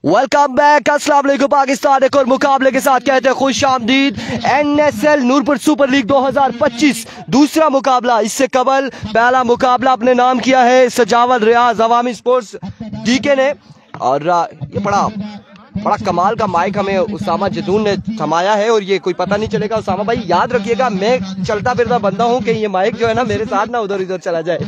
Welcome back. अस्सलाम वालेकुम पाकिस्तान एक और मुकाबले के साथ कहते हैं खुश आमदीद। NSL नूरपुर सुपर लीग 2025 दूसरा मुकाबला। इससे कबल पहला मुकाबला अपने नाम किया है सजावल रियाज अवामी स्पोर्ट्स DK ने। और ये बड़ा कमाल का माइक हमें उसामा जदून ने थमाया है और ये कोई पता नहीं चलेगा। उसामा भाई याद रखिएगा, मैं चलता फिरता बंदा हूँ कि ये माइक जो है ना मेरे साथ ना उधर इधर चला जाए,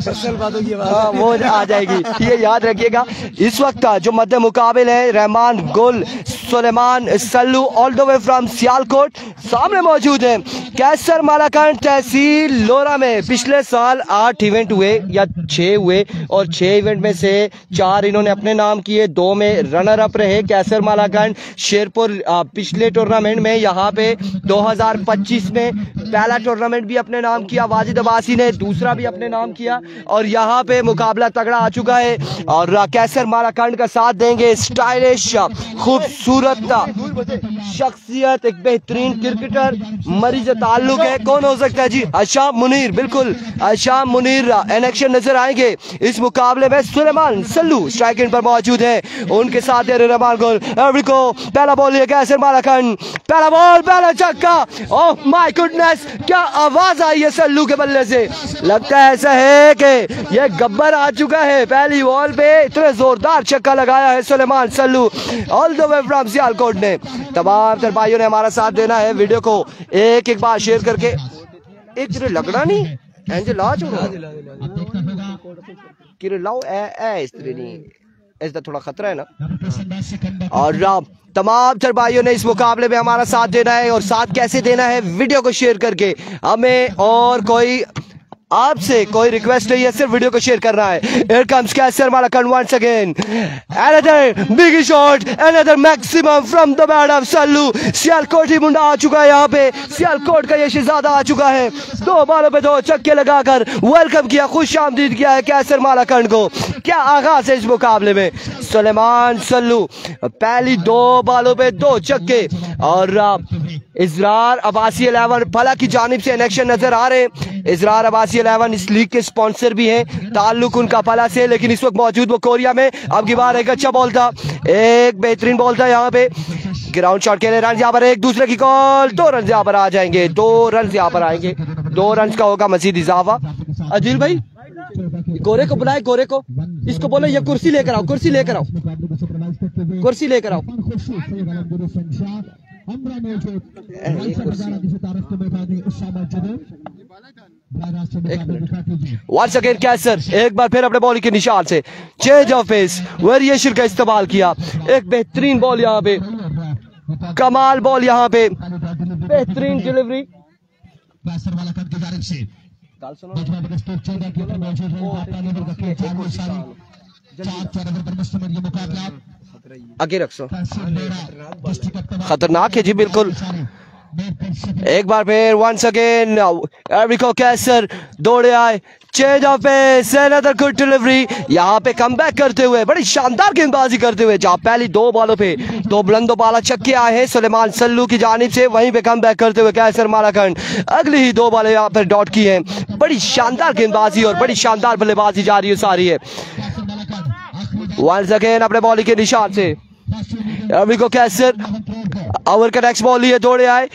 वो आ जाएगी, ये याद रखिएगा। इस वक्त जो मध्य मुकाबले है Rahman Gul Suleman Sallu all the way from Sialkot सामने मौजूद है। कैसर मालाकंड तहसील लोरा में पिछले साल 8 इवेंट हुए या 6 हुए और 6 इवेंट में से 4 इन्होंने अपने नाम किए, 2 में रनर अप रहे। कैसर मालाकंड शेरपुर पिछले टूर्नामेंट में यहाँ पे 2025 में पहला टूर्नामेंट भी अपने नाम किया, वाजिद अब्बासी ने दूसरा भी अपने नाम किया और यहाँ पे मुकाबला तगड़ा आ चुका है। और कैसर मालाकंड का साथ देंगे स्टाइलिश खूबसूरत शख्सियत, एक बेहतरीन क्रिकेटर, मरीज ताल्लुक है, कौन हो सकता है जी? आशाम मुनीर, बिल्कुल आशाम मुनीर इन एक्शन नजर आएंगे इस मुकाबले में। सुलेमान सल्लू स्ट्राइकिंग पर मौजूद है, उनके साथ रहमान गुल। पहला बॉल है कैसर मालाकंड, पहला बॉल, पहला छक्का। ओह माय गुडनेस, क्या आवाज आई है सल्लू के बल्ले से। लगता है ऐसा है कि यह गब्बर आ चुका है। पहली बॉल पे इतने जोरदार छक्का लगाया है Suleman Sallu all the way from Sialkot ने। तमाम तर भाइयों ने हमारा साथ देना है, वीडियो को एक बार शेयर करके। एक तेरे लगना नहीं एंजे ला छोड़ो किरे लाओ ए इस तरह नहीं, ऐसा थोड़ा खतरा है ना। और तमाम तर भाइयों ने इस मुकाबले में हमारा साथ देना है और साथ कैसे देना है, वीडियो को शेयर करके। हमें और कोई आपसे कोई रिक्वेस्ट नहीं है, सिर्फ वीडियो को शेयर करना है। Here comes Kaiser Malakand once again, another big shot, another maximum from the bat of Sallu. Sialkot ही मुंडा आ चुका है यहाँ पे, सियालकोट का ये शहजादा आ चुका है। 2 बॉलों पे 2 छक्के लगाकर वेलकम किया, खुश आमदीद किया है कैसर मालाकंड को। क्या आगाज है इस मुकाबले में। सुलेमान सल्लू पहली 2 बॉलों पे 2 छक्के और इजरार अब्बासी 11 फला की जानिब से इलेक्शन नजर आ रहे हैं। इजरार अब्बासी 11 इस लीग के स्पॉन्सर भी हैं, ताल्लुक उनका फला से, लेकिन इस वक्त मौजूद वो कोरिया में। अब की बार एक अच्छा बॉल था, एक बेहतरीन बॉल था यहाँ पे। ग्राउंड शॉट के लिए रन यहाँ पर एक दूसरे की कॉल, 2 रन यहाँ पर आ जाएंगे, 2 रन यहाँ पर आएंगे, 2 रन का होगा मजीद इजाफा। अजील भाई गोरे को बुलाए, गोरे को, इसको बोलो ये कुर्सी लेकर आओ, कुर्सी लेकर आओ, कुर्सी लेकर आओ। Once again कैसर एक बार फिर अपने बॉलिंग के निशान से चेंज ऑफ पेस वेरिएशन का इस्तेमाल किया। एक बेहतरीन बॉल यहाँ पे, कमाल बॉल यहाँ पे, बेहतरीन डिलीवरी। आगे रख सो, खतरनाक है जी बिल्कुल। एक बार फिर once again एरिको कैसर दौड़े आए, change of pace, another good delivery. यहाँ पे कमबैक करते हुए बड़ी शानदार गेंदबाजी करते हुए, जहाँ पहली 2 बॉलों पे 2 बुलंदो बाला छक्के आए हैं सुलेमान सल्लू की जानिब से, वहीं पे कमबैक करते हुए कैसर मालाकंड अगली ही 2 बॉलें यहाँ पर डॉट की हैं। बड़ी शानदार गेंदबाजी और बड़ी शानदार बल्लेबाजी जारी सारी है। once again अपने बॉलिंग के निशान से एरिको कैसर ओवर का नेक्स्ट बॉल लिए दौड़े आए,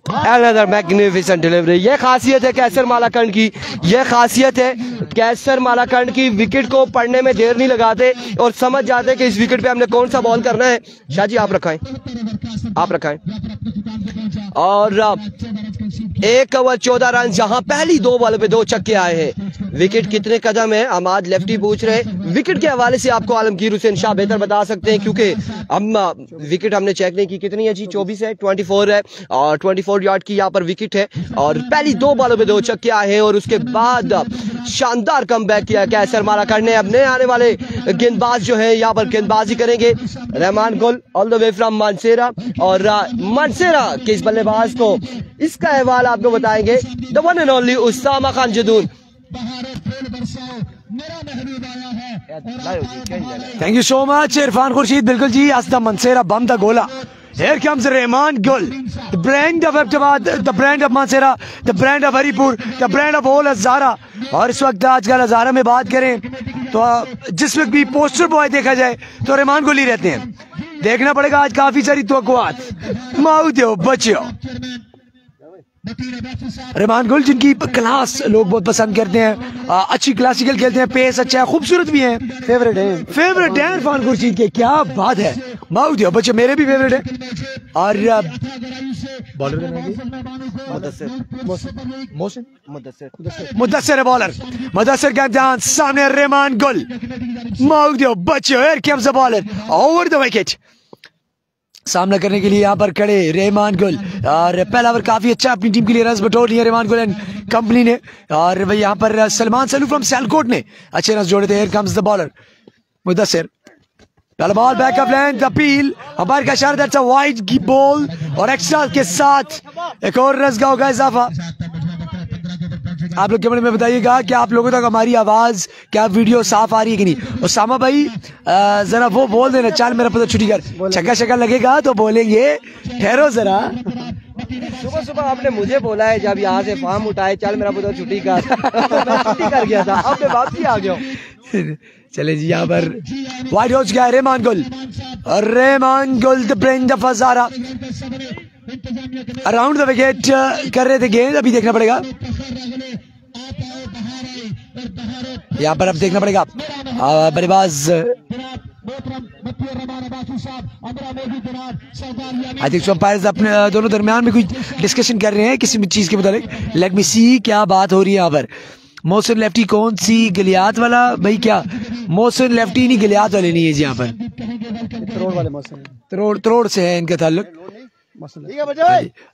Another magnificent delivery। ये खासियत है कैसर मालाकंड की, ये खासियत है कैसर मालाकंड की, विकेट को पढ़ने में देर नहीं लगाते और समझ जाते कि इस विकेट पे हमने कौन सा बॉल करना है। शाह जी आप रखाएं, आप रखाएं। और 1 ओवर 14 रन, जहां पहली 2 बॉलों पे 2 छक्के आए हैं। विकेट कितने कदम है हम आज लेफ्टी पूछ रहे हैं। विकेट के हवाले से आपको आलमगीर हुसैन शाह बेहतर बता सकते हैं, क्योंकि हम विकेट हमने चेक नहीं की। कितनी है जी? 24 है, 24 है और 24 यार्ड की यहाँ पर विकेट है। और पहली 2 बॉलों पे 2 छक्के आए हैं और उसके बाद शानदार कमबैक किया कैसर मालाकंड ने। अपने आने वाले गेंदबाज जो है यहाँ पर गेंदबाजी करेंगे रहमान गुल all the way from Mansehra. और मानसेरा के इस बल्लेबाज को इसका अहवाल आपको बताएंगे the one and only Usama Khan Jadoon. Thank you so much Irfan Khurshid. बिल्कुल जी, आस्ता मनसेरा बम द गोला। Here comes Rahman Gul, the brand of Abtabad, the brand of Mansehra, the brand of Haripur, the brand of whole Hazara। और इस वक्त आजकल हजारा में बात करें तो जिस वक्त भी पोस्टर बॉय देखा जाए तो रहमान गुल ही रहते हैं। देखना पड़ेगा आज काफी सारी तवक्कुआत। माउदियो बच्चों रहमान गुल जिनकी क्लास लोग बहुत पसंद करते हैं, अच्छी क्लासिकल खेलते हैं, पेस अच्छा है, खूबसूरत भी हैं, फेवरेट है इरफान खुर्शीद के। क्या बात है, माउदियो बच्चों मेरे भी फेवरेट है। और बॉलर मुदस्सिर है, बॉलर मुदस्सिर का इम्तिहान सामने, रहमान गुल माउदियो बच्चों here comes the bowler over the wicket. सामना करने के लिए यहाँ पर खड़े रहमान गुल, और पहला ओवर काफी अच्छा अपनी टीम के लिए रन बटोर लिया रहमान गुल एंड कंपनी ने। और भाई यहाँ पर सलमान सलू फ्रॉम सियालकोट ने अच्छे रन जोड़े थे। Here comes the bowler Mudassir, पहला ball back of length, appeal umpire का इशारा, दैट्स अ वाइड बॉल और एक्स्ट्रा के साथ एक और रन का होगा इजाफा। आप लोग कमेंट में बताइएगा कि आप लोगों तक हमारी आवाज क्या वीडियो साफ आ रही है कि नहीं। और सामा भाई जरा वो बोल देना, चाल मेरा पता छुट्टी कर, छक्का छक्का लगेगा तो बोलेंगे, ठहरो जरा। सुबह सुबह आपने मुझे बोला है जब यहाँ से फार्म उठाए, चल मेरा पता छुट्टी कर मैं छुट्टी कर गया था, अब मैं वापसी आ गया हूँ। चले जी, यहाँ पर वाइड हो गया रहमान गुल, और Rahman Gul the brain the फजारा अराउंड द विकेट कर रहे थे गेंद। अभी देखना पड़ेगा यहाँ पर, अब देखना पड़ेगा बल्लेबाज आई थिंक अंपायर्स अपने दोनों दरमियान में कुछ डिस्कशन कर रहे हैं किसी भी चीज के मुताबिक। लेट मी सी क्या बात हो रही है यहाँ पर। मोहसिन लेफ्टी कौन सी, गलियात वाला भाई? क्या मोहसिन लेफ्टी नहीं, गलियात वाले नहीं है जी यहाँ पर, तरोड़ वाले मोहसिन, तरोड़ से है इनका ताल्लुक।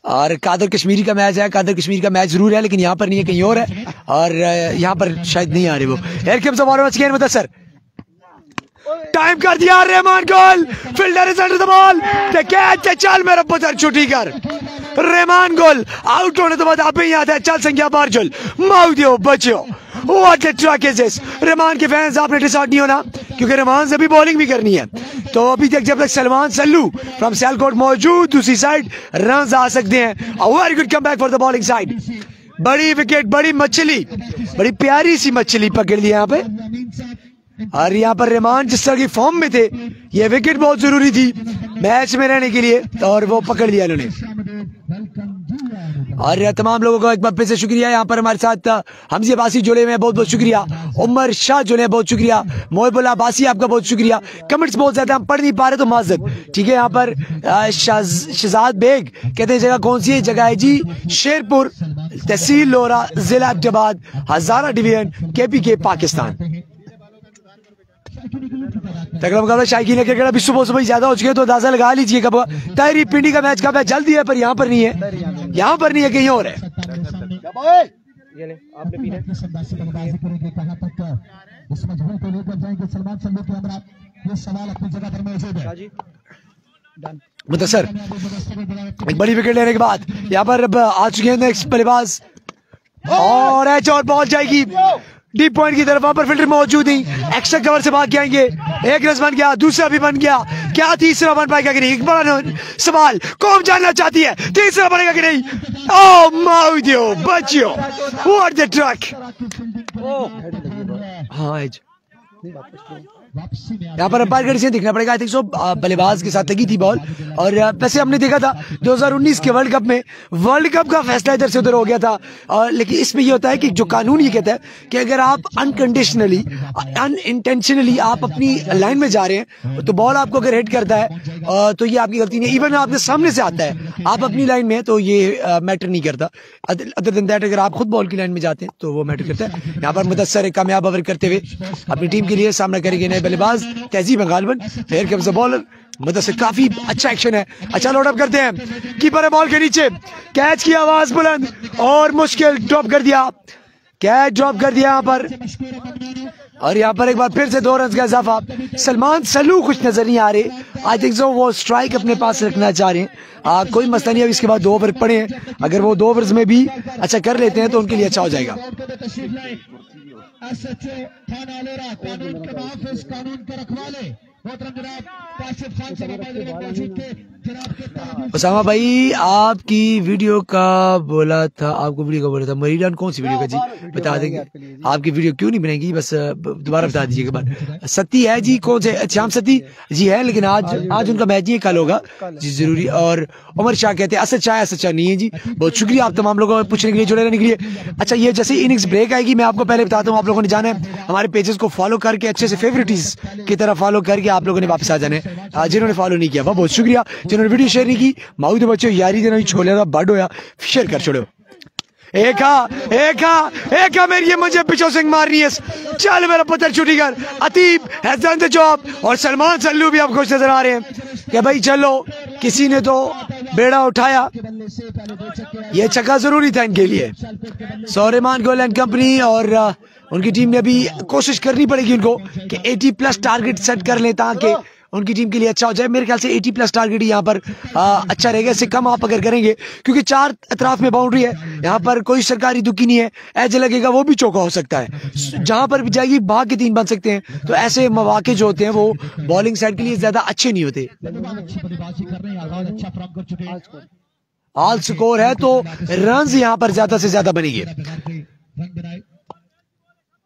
और कादर कश्मीरी का मैच है, कादर कश्मीरी का मैच जरूर है लेकिन यहाँ पर नहीं है, कहीं और है, और यहाँ पर शायद नहीं आ रहे वो। मुदस्सिर टाइम कर दिया, रहमान गुल fielder is under the ball, the catch, चल मेरा पुत्र छुट्टी कर। रहमान गुल आउट होने के बाद आप ही आता है, चल संख्या बारजुल माउदियो बच्चों, what a truck is this. Rahman के फैंस आपने डिसऑर्ड नहीं होना क्योंकि रहमान से भी बॉलिंग भी करनी है। तो अभी तक जब तक सलमान सल्लू फ्रॉम सियालकोट मौजूद, दूसरी साइड रन आ सकते हैं। Very good come back for the bowling side. बड़ी विकेट, बड़ी मछली, बड़ी प्यारी सी मछली पकड़ ली यहाँ पे। और यहाँ पर रहमान जिस तरह की फॉर्म में थे, ये विकेट बहुत जरूरी थी मैच में रहने के लिए, और वो पकड़ लिया इन्होंने। और तमाम लोगों का एक बार फिर से शुक्रिया। यहाँ पर हमारे साथ हमज़ी अब्बासी जुड़े हुए हैं, बहुत बहुत शुक्रिया। उमर शाह जुड़े हैं, बहुत शुक्रिया। मोहिबुल अब्बासी आपका बहुत शुक्रिया। कमेंट्स बहुत ज्यादा हम पढ़ नहीं पा रहे तो माजरत, ठीक है। यहाँ पर शहजाद बेग कहते हैं जगह कौन सी है? जगह है जी शेरपुर, तहसील लोरा, जिला अब्बाद, हजारा डिवीजन, KPK पाकिस्तान। तगड़ा मुकाबला शायकीन है क्रिकेट। अभी सुबह सुबह ज्यादा हो चुके हैं तो अंदाजा लगा लीजिए कब तारी पिंडी का मैच कब है। जल्दी है पर यहाँ पर नहीं है, यहाँ पर नहीं है, कहीं और है। मुदस्सिर एक बड़ी विकेट लेने के बाद यहाँ पर अब आ चुके हैं नेक्स्ट बल्लेबाज, और एच और बॉल जाएगी डीप पॉइंट की तरफ। वहां पर फील्डर मौजूद नहीं, एक्स्ट्रा कवर से भाग के आएंगे। एक रन बन गया, दूसरा भी बन गया, क्या तीसरा बन पाएगा कि नहीं? एक बड़ा सवाल कौन जानना चाहती है, तीसरा बनेगा कि नहीं? ओह माउदियो बच्चों, व्हाट द ट्रक। हाँ एज यहाँ पर अंपायर का डिसीजन देखना पड़ेगा। आई थिंक सो बल्लेबाज के साथ लगी थी बॉल, और वैसे हमने देखा था 2019 के वर्ल्ड कप में, वर्ल्ड कप का फैसला इधर से उधर हो गया था। लेकिन इसमें ये होता है कि जो कानून ये कहता है कि अगर आप अनकंडीशनली अनइंटेंशनली आप अपनी लाइन में जा रहे हैं तो बॉल आपको अगर हिट करता है तो ये आपकी गलती नहीं। इवन आपके सामने से आता है, आप अपनी लाइन में, तो ये मैटर नहीं करता। अदर देन दैट अगर आप खुद बॉल की लाइन में जाते हैं तो वो मैटर करता है। यहाँ पर मुदस्सिर एक कामयाब ओवर करते हुए अपनी टीम के लिए सामना करेंगे बल्लेबाज तहजीब गालिबन। Here comes the bowler Mudassir, काफी अच्छा एक्शन है, अच्छा लोड अप करते हैं। कीपर है बॉल के नीचे, कैच की आवाज बुलंद और मुश्किल, ड्रॉप कर दिया, कैच ड्रॉप कर दिया यहाँ पर। और यहाँ पर एक बार फिर से 2 रन का इजाफा। सलमान सल्लू कुछ नजर नहीं आ रहे, आई थिंक सो वो स्ट्राइक अपने पास रखना चाह रहे हैं। कोई मसला नहीं है, इसके बाद 2 ओवर पड़े हैं, अगर वो 2 ओवर्स में भी अच्छा कर लेते हैं तो उनके लिए अच्छा हो जाएगा। उसामा भाई आपकी वीडियो का बोला था, आपको वीडियो का बोला था मरीडान, कौन सी वीडियो का जी बता देंगे? आपकी वीडियो क्यों नहीं बनेगी, बस दोबारा बता दीजिएगा बार। सती है जी, कौन से? श्याम सती जी है, लेकिन आज उनका मैच नहीं, कल होगा जी जरूरी। और उमर शाह कहते हैं असद शाह, असद शाह नहीं है जी। बहुत शुक्रिया आप तमाम लोगों को पूछने के लिए, जुड़े रहने के लिए। अच्छा, ये जैसे इनिंग्स ब्रेक आएगी मैं आपको पहले बताता हूँ, आप लोगों ने जाना है हमारे पेजेस को फॉलो करके अच्छे से फेवरेटिस की तरह फॉलो करके आप लोगों ने वापस आ जाना है। जिन्होंने फॉलो नहीं किया बहुत शुक्रिया, जिन्होंने वीडियो शेयर नहीं की माऊ तो बच्चों यारी देना छोले का बड होया, शेयर कर छोड़ो। एक मेरी मुझे पिछो सिंह मारनी है, चल मेरा पुत्र छुट्टी कर। अतीब हैज डन द जॉब और सलमान सल्लू भी आप खुश नजर आ रहे हैं कि भाई चलो किसी ने तो बेड़ा उठाया, ये छक्का जरूरी था इनके लिए। सोरेमान गोल एंड कंपनी और उनकी टीम ने अभी कोशिश करनी पड़ेगी उनको कि 80+ टारगेट सेट कर ले ताकि उनकी टीम के लिए अच्छा हो जाए। मेरे ख्याल से 80+ टारगेट यहाँ पर अच्छा रहेगा, इससे कम आप अगर करेंगे क्योंकि 4 अतराफ में बाउंड्री है, यहाँ पर कोई सरकारी दुखी नहीं है, ऐसे लगेगा वो भी चौका हो सकता है, जहां पर भी जाएगी भाग के 3 बन सकते हैं। तो ऐसे मौके जो होते हैं वो बॉलिंग साइड के लिए ज्यादा अच्छे नहीं होते। ऑल स्कोर है तो रन यहाँ पर ज्यादा से ज्यादा बनेंगे।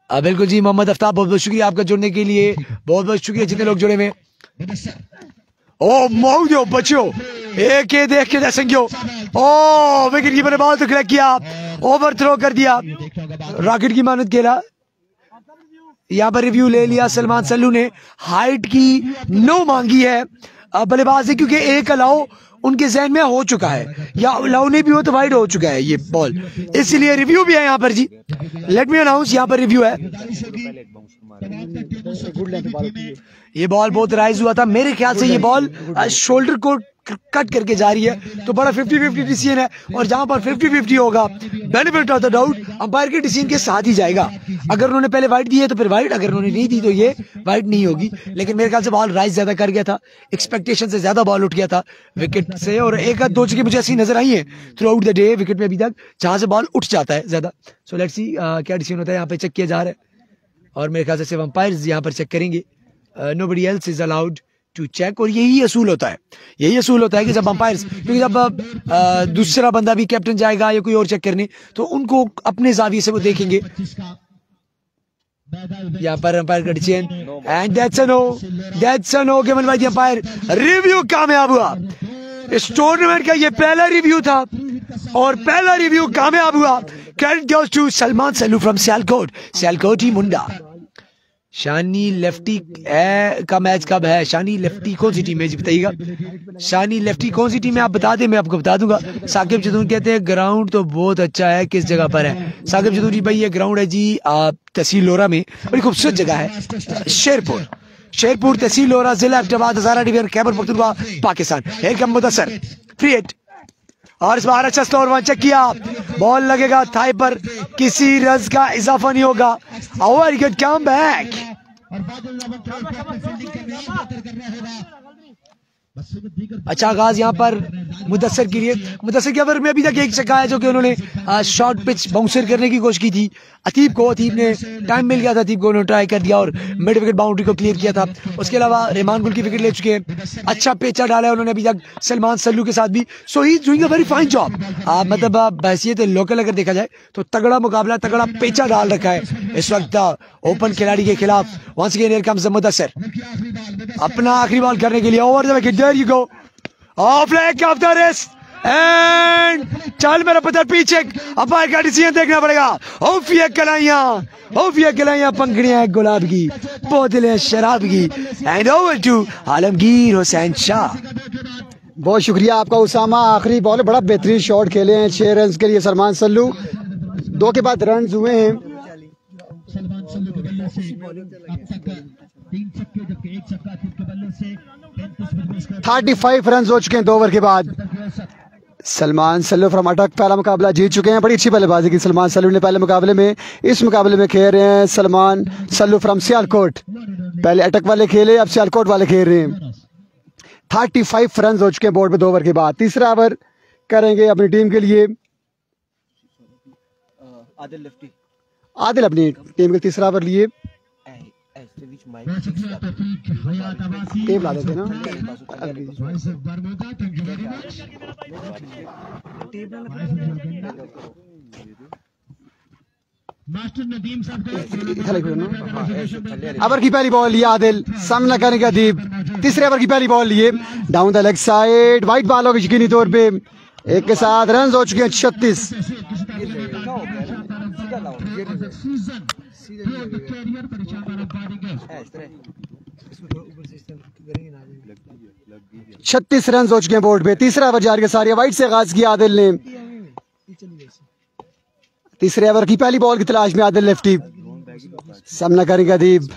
बिल्कुल जी मोहम्मद आफ्ताब, बहुत बहुत शुक्रिया आपका जुड़ने के लिए, बहुत बहुत शुक्रिया जितने लोग जुड़े हुए। ओ मौजो बच्चों एक देख के दसेंगे, ओ विकेट कीपर ने बॉल तो क्रैक किया, ओवर थ्रो कर दिया, रॉकेट की मानत खेला। यहाँ पर रिव्यू ले लिया सलमान सल्लू ने, हाइट की नो मांगी है बल्लेबाज ने क्योंकि एक अलाउ उनके जहन में हो चुका है, या अलाउ नहीं भी हो तो वाइड हो चुका है ये बॉल, इसलिए रिव्यू भी है यहाँ पर जी। लेट मी अनाउंस, यहाँ पर रिव्यू है। ये बॉल बहुत राइज हुआ था, मेरे ख्याल से ये बॉल शोल्डर को कट करके जा रही है, तो बड़ा 50-50 डिसीजन है। और जहां पर 50-50 होगा benefit of the doubt umpire के डिसीजन के साथ ही जाएगा। अगर उन्होंने पहले वाइड दी है तो फिर वाइड, अगर उन्होंने नहीं दी तो ये वाइड नहीं होगी। लेकिन मेरे ख्याल से बॉल राइज ज्यादा कर गया था, एक्सपेक्टेशन से ज्यादा बॉल उठ गया था विकेट से, और एक आध दो जगह मुझे ऐसी नजर आई है through out the day wicket में अभी तक जहां से बॉल उठ जाता है ज्यादा। सो लेट्स सी क्या डिसीजन होता है, यहाँ पे चेक किया जा रहा है और मेरे ख्याल से सिर्फ अंपायर्स यहाँ पर चेक करेंगे, nobody else is allowed to check. और यही असूल होता है, यही असूल होता है कि जब अंपायर्स, क्योंकि जब दूसरा बंदा भी कैप्टन जाएगा या कोई और चेक करने तो उनको अपने जाविये से वो देखेंगे। यहाँ पर अंपायर का decision and that's a no, that's a no given by the umpire. Review कामयाब हुआ, इस टूर्नामेंट का ये पहला रिव्यू था और पहला रिव्यू कामयाब हुआ। Credit goes to Salman Sallu from Sialkot, Sialkot ही मुंडा। शानी लेफ्टी का मैच कब है? शानी लेफ्टी कौन सी टीम है जी बताइएगा, शानी लेफ्टी कौन सी टीम है आप बता दें, मैं आपको बता दूंगा। साकिब जदून कहते हैं ग्राउंड तो बहुत अच्छा है, किस जगह पर है? साकिब जदून जी भाई ये ग्राउंड है जी तहसील लोरा में, बड़ी खूबसूरत जगह है, शेरपुर, शेरपुर तहसील लोरा, जिला एबटाबाद, हजारा डिवीजन, खैबर पख्तूनख्वा, पाकिस्तान। एक कम मुदस्सर फ्री हिट और इस बार अच्छा स्लोर वन चेक किया, बॉल लगेगा थाई पर, किसी रन का इजाफा नहीं होगा। Very good come back. अच्छा आगाज यहाँ पर मुदस्सर के लिए, मुदस्सर के ओवर में अभी तक एक छक्का है जो कि उन्होंने शॉर्ट पिच बाउंसर करने की कोशिश की थी। अतीब को, अतीब ने टाइम मिल गया था, अतीब को उन्होंने ट्राई कर दिया और मिड विकेट बाउंड्री को क्लियर किया था। उसके अलावा रहमान गुल की विकेट ले चुके हैं, अच्छा पेचा डाला है उन्होंने अभी तक सलमान सल्लू के साथ भी। So he is doing a very fine job. मतलब बहसियत लोकल अगर देखा जाए तो तगड़ा मुकाबला, तगड़ा पेचा डाल रखा है इस वक्त ओपन खिलाड़ी के खिलाफ। Once again here comes Mudassar अपना आखिरी बॉल करने के लिए, over the wicket, there you go, off leg off the race and चल मेरा पत्थर पीछे, अंपायर का डिसीजन देखना पड़ेगा। ऑफ ये कलाइयां पंखड़ियां गुलाब की, बोतलें शराब की, and over to Alamgir Hussain Shah. बहुत शुक्रिया आपका उसामा, आखिरी बॉल बड़ा बेहतरीन शॉट खेले हैं 6 रन के लिए सलमान सल्लू, 2 के बाद रन हुए हैं। 35 रन हो चुके हैं 2 ओवर के बाद। सलमान सल्लू फ्रॉम अटक पहला मुकाबला जीत चुके हैं, बड़ी अच्छी बल्लेबाजी की सलमान सल्लू ने पहले मुकाबले में। इस मुकाबले में खेल रहे हैं सलमान सल्लू फ्रॉम सियालकोट, पहले अटक वाले खेले, अब सियालकोट वाले खेल रहे हैं। 35 रन हो चुके हैं बोर्ड पे 2 ओवर के बाद। तीसरा ओवर करेंगे अपनी टीम के लिए आदिल अपनी टीम के तीसरा ओवर लिए टेप ला देते ना। ओवर की पहली बॉल लिए आदिल, सामना करेंगे अदीब। तीसरे ओवर की पहली बॉल लिए down the leg side, white ball होगी यकीनी तौर पे। एक के साथ रन हो चुके हैं 36। छत्तीस रन हो चुके हैं बोर्ड पे। तीसरा ओवर जारी सारी वाइट से आगाज किया आदिल ने। तीसरे ओवर की पहली बॉल की तलाश में आदिल लेफ्टी, सामना करेंगे अदीब।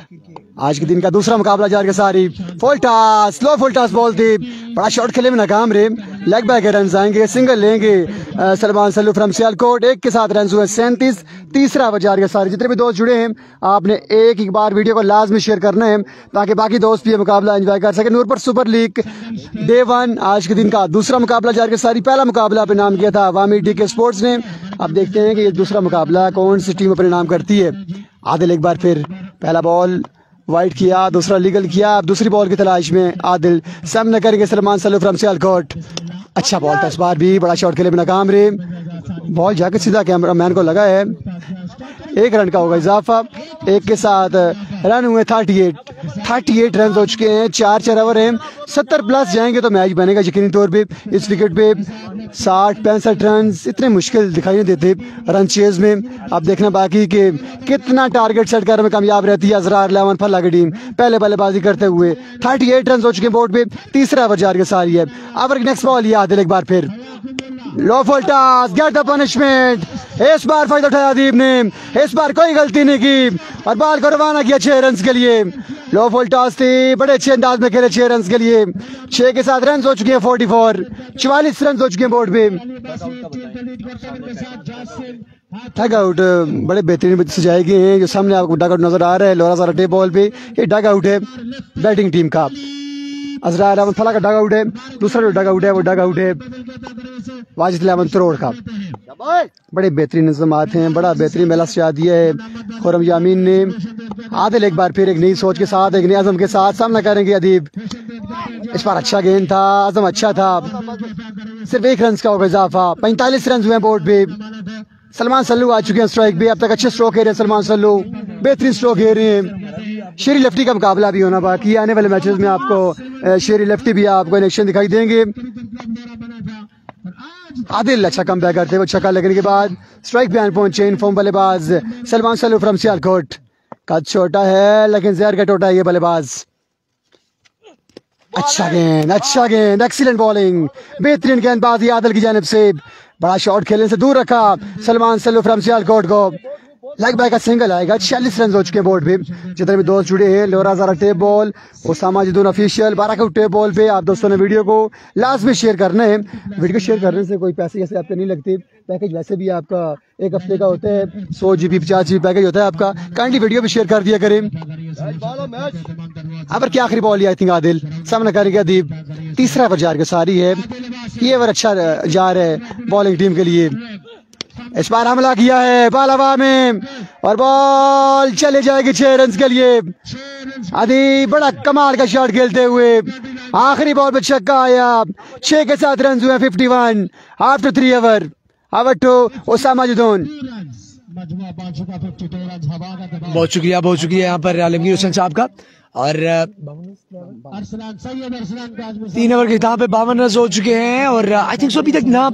आज के दिन का दूसरा मुकाबला जारी सारी। Full toss, slow full toss ball थी, बड़ा शॉट खेले में नाकाम रहे। लेग बैक के रन आएंगे, सिंगल लेंगे सलमान सल्लू फ्रॉम सियालकोट। एक के साथ रन हुए 37। तीसरा ओवर जारी सारी। जितने भी दोस्त जुड़े हैं आपने एक बार वीडियो को लाजमी शेयर करना है ताकि बाकी दोस्त भी ये मुकाबला एंजॉय कर सके। नूरपुर सुपर लीग डे 1 आज के दिन का दूसरा मुकाबला जारी सारी। पहला मुकाबला अपने नाम किया था अवामी डीके स्पोर्ट्स ने। अब देखते हैं कि ये दूसरा मुकाबला कौन सी टीम अपने नाम करती है। आदिल एक बार फिर पहला बॉल वाइट किया, दूसरा लीगल किया। अब दूसरी बॉल की तलाश में आदिल, सामना करेंगे सलमान सल्लू फ्रॉम सियालकोट। अच्छा बॉल था इस बार भी, बड़ा शॉट खेले में नाकाम रहे। बॉल जाकर सीधा कैमरामैन को लगा है। एक रन का होगा इजाफा। एक के साथ रन हुए 38 रन हो चुके हैं। 4 ओवर हैं, 70 प्लस जाएंगे तो मैच बनेगा यकीनी तौर पे। इस विकेट पे 60-65 रन इतने मुश्किल दिखाई नहीं देते रन चेज में। अब देखना बाकी कि कितना टारगेट सेट करने में कामयाब रहती है अजरार 11 फल्ला की टीम। पहले बल्लेबाजी करते हुए 38 रन हो चुके हैं बोर्ड पे। तीसरा ओवर जारी सारी है। ओवर की नेक्स्ट बॉल ये आदिल एक बार फिर low full toss, get the punishment. इस बार फायदा उठाया अदीब ने, इस बार कोई गलती नहीं की और बॉल को रवाना किया 6 रन के लिए। लो फुल टॉस थी, बड़े अच्छे अंदाज में खेले 6 रन के लिए। 6 के साथ रन हो चुके हैं 44। 44 रन हो चुके हैं बोर्ड पे। डग आउट बड़े बेहतरीन सजाए गए हैं। जो सामने आपको डग आउट नजर आ रहा है लोरा सारा टे बॉल पे, ये डग आउट है बैटिंग टीम का। अजरार अहमद फला का डग आउट है। दूसरा जो डग आउट है वो डग आउट है वाजिद अहमद तरोड़ का। बड़े बेहतरीन नज़मात हैं, बड़ा बेहतरीन मेला सजा दिया है खुरम यामीन ने। आदिल एक बार फिर एक नई सोच के साथ, एक नए आज़म के साथ सामना करेंगे अदीब। इस बार अच्छा गेंद था, आज़म अच्छा था। सिर्फ 1 रन का होगा इजाफा। 45 रन हुए बोर्ड पे। सलमान सल्लू आ चुके हैं स्ट्राइक पे। अब तक अच्छे स्ट्रोक खेल रहे हैं सलमान सल्लू, बेहतरीन स्ट्रोक खेल रहे हैं। शेरी लेफ्टी का मुकाबला भी होना बाकी है। आने वाले मैचेस में आपको शेरी लेफ्टी भी आपको एक्शन दिखाई देंगे। आदिल अच्छा कम बैक करते हुए छक्का लगने के बाद स्ट्राइक पे पहुंचे इन फॉर्म बल्लेबाज सलमान सल्लू फ्रॉम सियालकोट। कद छोटा है लेकिन जहर का टोटा है ये बल्लेबाज। अच्छा गेंद, एक्सीलेंट बॉलिंग, बेहतरीन गेंदबाजी आदिल की जानिब से। बड़ा शॉट खेलने से दूर रखा सलमान सल्लू फ्रॉम सियालकोट को। लेग बैक का सिंगल आएगा। 46 रन हो चुके हैं बोर्ड पे। जितने भी दोस्त जुड़े हैं लोरा ज़ारा टेप बॉल उसामा जिदून ऑफिशियल 12 का टेप बॉल पे आप दोस्तों ने वीडियो को लास्ट में शेयर करना है। वीडियो शेयर करने से कोई पैसे जैसे आपके नहीं लगते। पैकेज वैसे भी आपका 1 हफ्ते का होता है, 100 GB 50 GB पैकेज होता है आपका। काइंडली वीडियो भी शेयर कर दिया करें। अब क्या आखिरी बॉल आई थिंक आदिल, सामना करेंगे अदीब। तीसरा ओवर जार के सारी है। ये ओवर अच्छा जा रहा है बॉलिंग टीम के लिए। इस बार हमला किया है बॉल हवा में और बॉल चले जाएगी 6 रन के लिए। अदीब बड़ा कमाल का शॉट खेलते हुए आखिरी बॉल पे छक्का आया। 6 के साथ रन हुए 51 after 3 over. Over to Usama जिदून। बहुत शुक्रिया यहाँ पर आलमगीर हुसैन साहब का। और 3 ओवर के यहाँ पे 52 रन हो चुके हैं। और आई थिंक सो अभी तक ना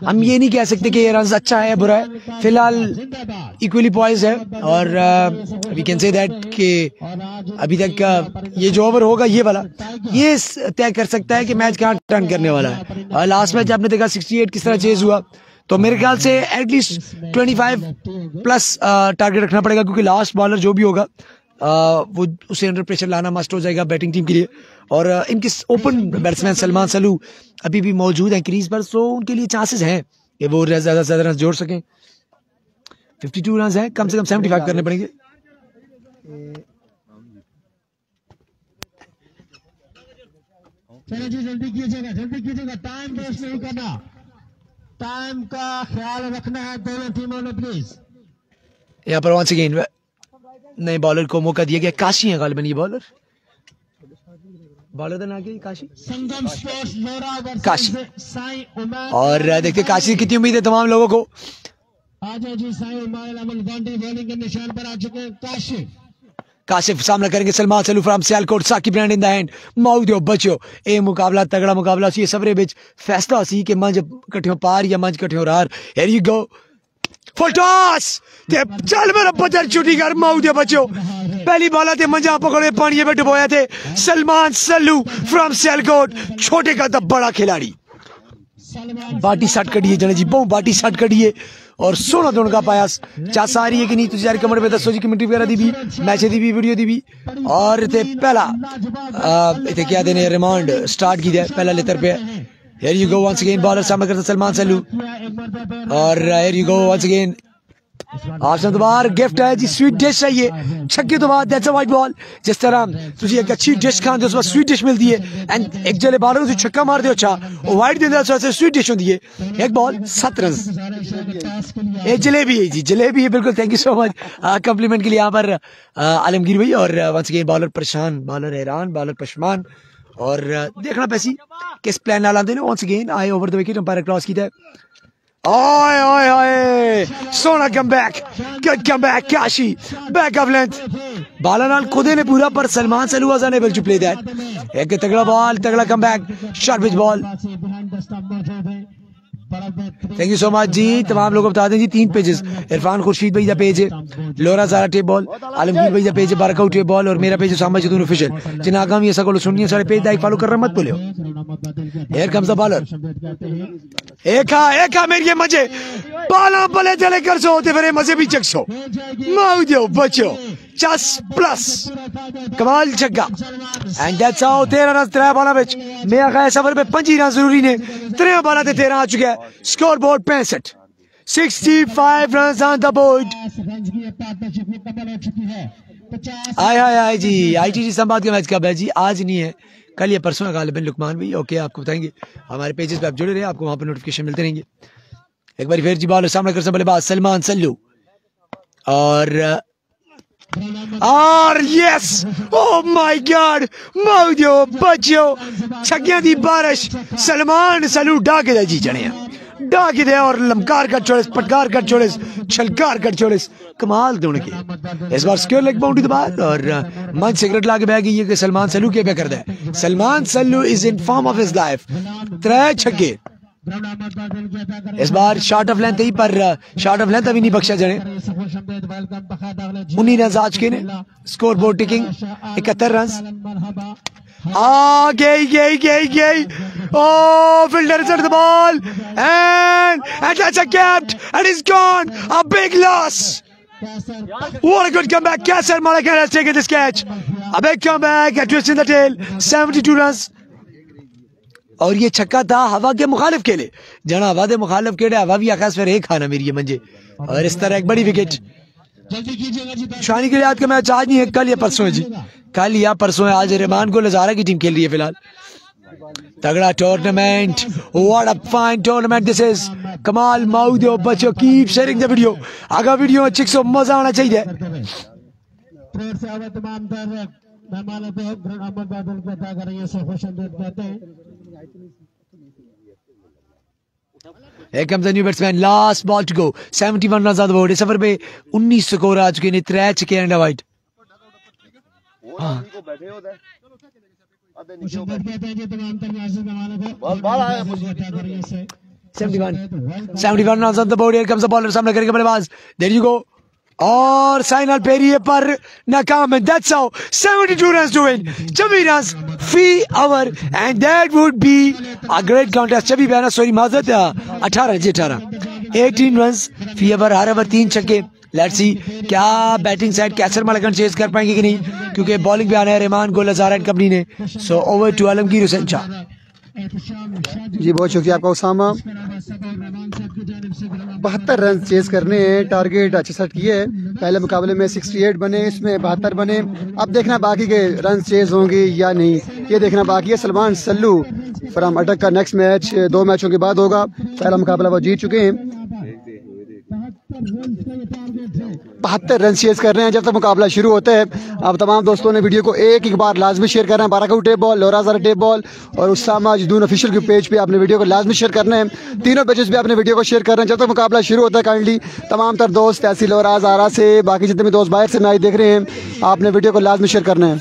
हम ये नहीं कह सकते कि ये रन अच्छा है बुरा है, फिलहाल इक्वली पॉइज है। और वी कैन से दैट कि अभी तक ये जो ओवर होगा ये वाला ये तय कर सकता है कि मैच कहाँ टर्न करने वाला है। और लास्ट मैच आपने देखा 68 किस तरह चेज हुआ, तो मेरे ख्याल से एटलीस्ट 25 प्लस टारगेट रखना पड़ेगा, क्योंकि लास्ट बॉलर जो भी होगा वो उसे अंडर प्रेशर लाना मस्ट हो जाएगा बैटिंग टीम के लिए। और इनके ओपन बैट्समैन सलमान सल्लू अभी भी मौजूद हैं क्रीज पर, सो उनके लिए चांसेस हैं कि वो ज्यादा से ज्यादा रन जोड़ सकें। 52 रन हैं, कम से कम 75 करने पड़ेंगे। चलो जी जल्दी कीजिएगा, टाइम वेस्ट नहीं करना, टाइम का ख्याल रखना है दोनों टीमों ने प्लीज। यहाँ पर वंस अगेन नए बॉलर को मौका दिया गया। काशी है गालिबन ये बॉलर का नाम क्या है? काशी। संगम स्पोर्ट्स लोरा वर्सेस काशी। साई उमर। और देखते काशी कितनी उम्मीद है तमाम लोगों को। आज जी साई उमर अमल बाउंड्री बॉलिंग के निशान पर आ चुके हैं। काशिफ सामना करेंगे Salman Sallu from Sialkot. Saqib brand in the hand. माउदियो बचो ए मुकाबला तगड़ा मुकाबला सी सवरे विच फैसला सी कि मंज कट्ठियों पार या मंज कट्ठियों रार। Here you go full toss ते चल मेरा बदर छुटी कर माउदियो बचो। पहली बॉल ते मंजा पकड़े पानी में डुबोया थे सलमान सल्लू फ्रॉम सियालकोट। छोटे का तो बड़ा खिलाड़ी बाटी सट कड़ी जने जी बहु बाटी सट कड़ी और सोना दोनों का पाया चास आ रही है कि नहीं तुझे कमेंट में दसो जी कमेंट्री वगैरह दी भी मैच दी भी वीडियो दी भी। और ते पहला इतने क्या देने रिमांड स्टार्ट की पहला लेतर पे। Here you go once again bowler सामना करता सलमान सल्लू और here you go once again option दोबार गिफ्ट है जी स्वीट डिश है ये छक्के तो बाद दैट्स अ वाइट बॉल। जिस तरह तुझे एक अच्छी डिश खाते उस स्वीट डिश मिलती है एंड एक जले बॉलर को छक्का मार दे अच्छा और वाइट देता है स्वीट डिश होती है। एक बॉल 7 रन। एक जलेबी है जी जलेबी है बिल्कुल। Thank you so much compliment के लिए यहाँ पर आलमगीर भाई। और वंस अगेन बॉलर परेशान बॉलर हैरान बॉलर पशमान और देखना पैसी किस प्लान ना लाते वंस अगेन आए over the wicket umpire cross की है। ओए ओए ओए सोना कमबैक गुड कमबैक काशी बैक ऑफ लेंथ बाला नाल खुदे ने पूरा पर Salman Sallu was unable to play that. एक तगड़ा बॉल तगड़ा comeback short pitch ball. Thank you so much जी। तमाम लोगों को बता दें जी 3 पेजेस इरफान खुर्शीद भाई का पेज है लोरा सारा टेप बॉल आलमगीर भाई का पेज है बारकाउट टेप बॉल और मेरा पेज है सामा जदून ऑफिशियल जिन आगामी ऐसा को सुनिए सारे पेज लाइक फॉलो कर रहे मत भूलियो। हियर कम्स द बॉलर एका मेरी मजे बाला बले चले कर सो होते फिर मजे भी चक सो माउदियो बचो चस प्लस कमाल छक्का and that's how 13 run 3 ball which मैं आखा सफर पे 5 रन जरूरी ने 3 बॉल ते 13 आ चुके हैं। Score board 65 65 run on the board. आय जी आईटीजी संवाद के मैच कब है जी? आज नहीं है कल या परसों है गालिबन लुकमान भी। ओके आपको बताएंगे हमारे पेजेस पे आप जुड़े रहे आपको वहां पर नोटिफिकेशन मिलते रहेंगे। एक बार फिर जी बॉल सामने कर बल्लेबाज सलमान सल्लू और यस ओ माय गॉड माउदियो बच्चो छक्कियां दी बारिश सलमान सल्लू डाके दे जी जने डाके दे और लमकार कर छोड़े पटकार कर छोड़े छलकार कर छोड़े कमाल दोनों के। इस बार स्क्वायर लेग बाउंड्री के बाद और मंच सिगरेट लाके बैग गई है कि सलमान सल्लू क्या कर दे। Salman Sallu is in form of his life 3 छक्के। इस बार शॉर्ट ऑफ लेंथ ही पर शॉर्ट ऑफ लेंथ अभी नहीं बख्शा जने 19 रन आज के ने स्कोर बोर्ड टिकिंग 71 रन आ गई oh fielder is at the ball and that's a capped and he's gone a big loss. What a good comeback. Kasser Malakan has taken this catch. A big comeback, a twist in the tail, 72 runs. और ये छक्का था हवा के मुखालिफ के लिए जना हवा दे मुखालिफ के लिए हवा भी आकाश में एक खाना मेरी ये मंजे और इस तरह एक बड़ी विकेट शानी के लिए। आज का मैच आज नहीं है कल या परसों है जी कल या परसों है। आज रहमान को लजारा की टीम खेल रही है फिलहाल। तगड़ा tournament what a fine tournament this is कमाल माउदियो बच्चो कीप शेयरिंग द वीडियो आगा वीडियो अच्छी सो मजा आना चाहिए। मेहमानों पे अहमद बादल को अदा कर रही है खुशामदीद कहते हैं। Here comes the new batsman. Last ball to go. 71 runs on the board. इस ओवर पे 19 स्कोर आ चुके हैं 3 छक्के and wide. Seventy-one runs on the board. Here comes the bowler. सामने करेंगे बल्लेबाज। There you go. और साइनल पेरिए पर नाकाम है। That's how 72 runs to win. 24 runs fee over and that would be a great contest. 24 बयाना सॉरी माजरत 18 जी 18 18 runs fee over हर ओवर 3 छक्के। लेट्स सी क्या बैटिंग साइड कैसर मलकन चेज कर पाएंगे कि नहीं क्योंकि बॉलिंग पे आना है रहमान गोल अज़ार एंड कंपनी ने। So over to Alamgir Hussain Shah जी बहुत शुक्रिया आपका उसामा। 72 रन चेस करने हैं टारगेट अच्छे सेट किए हैं। पहले मुकाबले में 68 बने इसमें 72 बने। अब देखना बाकी के रन चेज होंगे या नहीं ये देखना बाकी है। सलमान सल्लू फ्रॉम अटक का नेक्स्ट मैच 2 मैचों के बाद होगा। पहला मुकाबला वो जीत चुके हैं। 72 रन चेज कर रहे हैं जब तक मुकाबला शुरू होता है। अब तमाम दोस्तों ने वीडियो को एक बार लाजमी शेयर करना है। बाराकाऊ टेप बॉल, लोरा ज़ारा टेप बॉल और उसामा जदून ऑफिशियल के पेज पे आपने वीडियो को लाजमी शेयर करना है। तीनों पेजेस पे आपने वीडियो को शेयर करना है जब तक मुकाबला शुरू होता है। काइंडली तमाम तर दोस्त ऐसी लोरा ज़ारा से बाकी जितने भी दोस्त बाहर से मैच देख रहे हैं, आपने वीडियो को लाजमी शेयर करना है।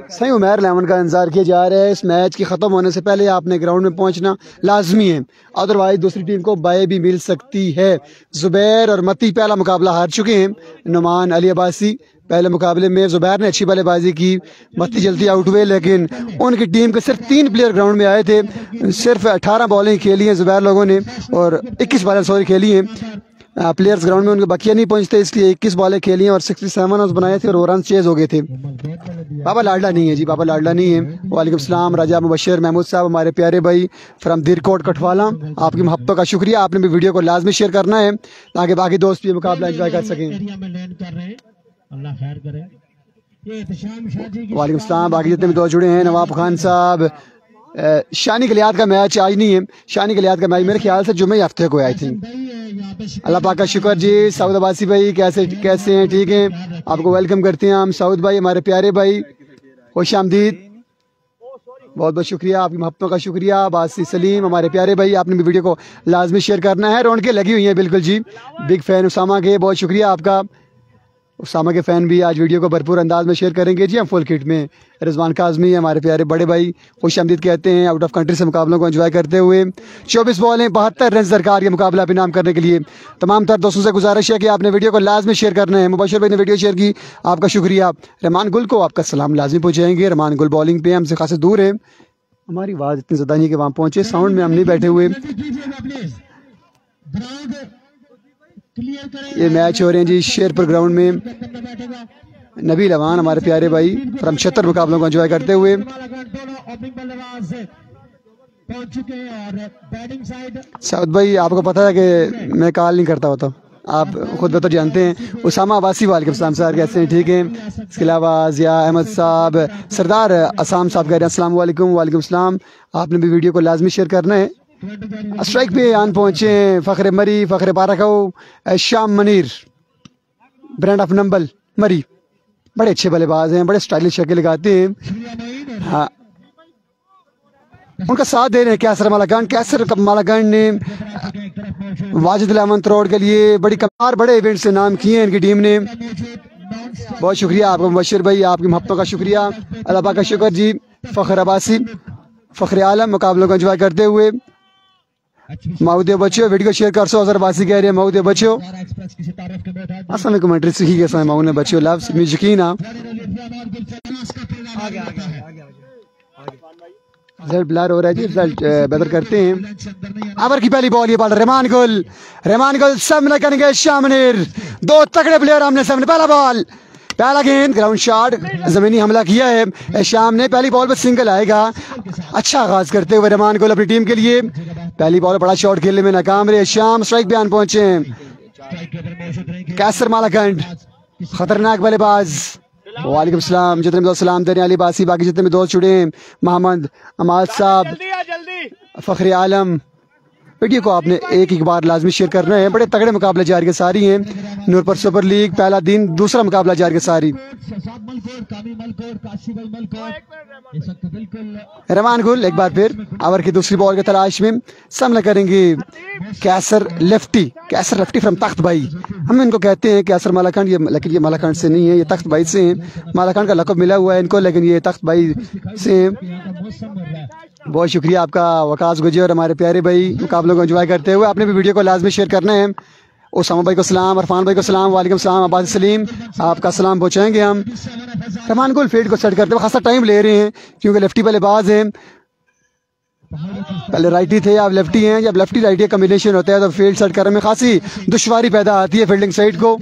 सही उमर 11 का इंतजार किया जा रहा है। इस मैच के खत्म होने से पहले आपने ग्राउंड में पहुंचना लाजमी है, अदरवाइज दूसरी टीम को बाय भी मिल सकती है। जुबैर और मती पहला मुकाबला हार चुके हैं। नुमान अली अब्बासी पहले मुकाबले में जुबैर ने अच्छी बल्लेबाजी की, मती जल्दी आउट हुए, लेकिन उनकी टीम के सिर्फ 3 प्लेयर ग्राउंड में आए थे। सिर्फ 18 बॉलें खेली हैं जुबैर लोगों ने और 21 बॉलें खेली हैं। प्लेयर्स ग्राउंड में उनके बकिया नहीं पहुंचते, इसलिए 21 बॉलें खेली हैं और 67 रन बनाए थे और रन चेज हो गए थे। पापा लाडला नहीं है जी, पापा लाडला नहीं है। वालेकुम सलाम राजा मुबशर महमूद साहब, हमारे प्यारे भाई फ्रॉम दीरकोट कठवाला, आपकी मोहब्बतों का शुक्रिया। आपने भी वीडियो को लाजमी शेयर करना है ताकि बाकी दोस्त भी मुकाबला एंजॉय कर सकें। वालेकुम सलाम, बाकी जितने भी दोस्त जुड़े हैं, नवाब खान साहब। शानी गलियात का मैच आज नहीं है, शानी गलियात का मैच मेरे ख्याल से जुम्मे हफ्ते को आई थी। अल्लाह पाक का शुक्र जी। सऊद अब्बासी भाई कैसे हैं? ठीक हैं, आपको वेलकम करते हैं हम। सऊद भाई हमारे प्यारे भाई, खुश आमदीद, बहुत बहुत शुक्रिया, आपकी मोहब्बतों का शुक्रिया। बासी सलीम हमारे प्यारे भाई, आपने भी वीडियो को लाजमी शेयर करना है। रौनकें लगी हुई हैं बिल्कुल जी, बिग फैन उसामा के, बहुत शुक्रिया आपका। उसामा के फ़ैन भी आज वीडियो को भरपूर अंदाज में शेयर करेंगे जी। हम फुल किट में रिजवान काजमी हमारे प्यारे बड़े भाई खुश आमदीद कहते हैं आउट ऑफ कंट्री से मुकाबलों को एंजॉय करते हुए। 24 बॉलें 72 रन दरकार ये मुकाबला भी नाम करने के लिए तमाम तर दोस्तों से गुजारिश है कि आपने वीडियो को लाजमी शेयर करना है। मुबशर भाई ने वीडियो शेयर की, आपका शुक्रिया। रहमान गुल को आपका सलाम लाजमी पहुँचाएंगे। रहमान गुल बॉलिंग पे हमसे खासे दूर है, हमारी आवाज़ इतनी ज़्यादा नहीं कि वहाँ पहुँचे, साउंड में हम नहीं बैठे हुए। ये मैच हो रहे हैं जी शेरपुर ग्राउंड में। नबी लवान हमारे प्यारे भाई फ्रॉम 76 मुकाबलों को एंजॉय करते हुए। साउद भाई आपको पता है कि मैं कॉल नहीं करता होता, आप खुद बेहतर जानते हैं। उसामा अब्बासी वालेकुम सलाम सर, कैसे हैं? ठीक हैं। इसके अलावा जिया अहमद साहब, सरदार असाम साहब कह रहे हैं अस्सलाम वालेकुम। वालेकुम सलाम, आपने भी वीडियो को लाजमी शेयर करना है। स्ट्राइक पे आन पहुंचे फ़ख्र मरी, फ़ख्र बाराकाऊ, शाम मनीर, ब्रांड ऑफ नंबल मरी, बड़े अच्छे बल्लेबाज हैं, बड़े स्टाइलिश शक्ल लगाते हैं। हाँ, उनका साथ दे रहे हैं कैसर मालागंड ने वाजिद अहमद रोड के लिए बड़ी कमार बड़े इवेंट से नाम किए हैं इनकी टीम ने। बहुत शुक्रिया आपको मुबशर भाई, आपकी मोहब्बतों का शुक्रिया। अल्लाह पाक का शुक्र जी। फ़ख्र अब्बासी, फ़ख्र आलम मुकाबलों को एंजॉय करते हुए। माउदे बच्चो वीडियो शेयर कर सो, अजहर बासी कह रहे हैं माउदे बच्चो असल में कमेंट्री सीखी के समय माउने बच्चो लफ्ज़ में यकीन आ रिजल्ट ब्लर हो रहा है जी, रिजल्ट बेहतर करते हैं। ओवर की पहली बॉल, ये बॉल रहमान गुल सामने करेंगे शामनीर, 2 तगड़े प्लेयर आमने सामने। पहला बॉल, पहला गेंद, ग्राउंड शॉट, जमीनी हमला किया है शाम ने। पहली बॉल पर सिंगल आएगा। अच्छा आगाज करते हुए रहमान गुल अपनी टीम के लिए। पहली बॉल बड़ा शॉट खेलने में नाकाम रहे शाम। स्ट्राइक पे आन पहुंचे कैसर मालागंड, खतरनाक बल्लेबाज। वालेकुम सलाम, जितने भी दोस्त सलाम दे रहे हैं अली बासी, बाकी जितने भी दोस्त जुड़े हैं, मोहम्मद अमाद साहब, फ़ख्र आलम। वीडियो को आपने एक बार लाजमी शेयर करना है। बड़े तगड़े मुकाबले जारी के सारी हैं। नूरपुर सुपर लीग पहला दिन, दूसरा मुकाबला जारी के सारी। रहमान गुल एक बार फिर ओवर की दूसरी बॉल की तलाश में सामना करेंगे कैसर लेफ्टी फ्रॉम तख्त भाई। हम इनको कहते हैं कैसर मालाखंड, लेकिन ये मालाखंड से नहीं है, ये तख्त भाई से हैं। मालाखंड का लक़ब मिला हुआ है इनको, लेकिन ये तख्त भाई से हैं। बहुत शुक्रिया आपका वकास गुजर, हमारे प्यारे भाई मुकाबलों को एंजॉय करते हुए। आपने भी वीडियो को लाजमी शेयर करना है। उसामा भाई को सलाम, अरफान भाई को सलाम, वालेकुम सलाम, अब्बास सलीम आपका सलाम पहुँचाएंगे हम। रहमान गुल फील्ड को सेट करते हुए खासा टाइम ले रहे हैं क्योंकि लेफ्टी बल्लेबाज हैं। पहले राइटी थे, अब लेफ्टी हैं। जब लेफ्टी राइटी कम्बिनेशन होता है तो फील्ड सेट करने में खासी दुश्वारी पैदा आती है फील्डिंग साइड को।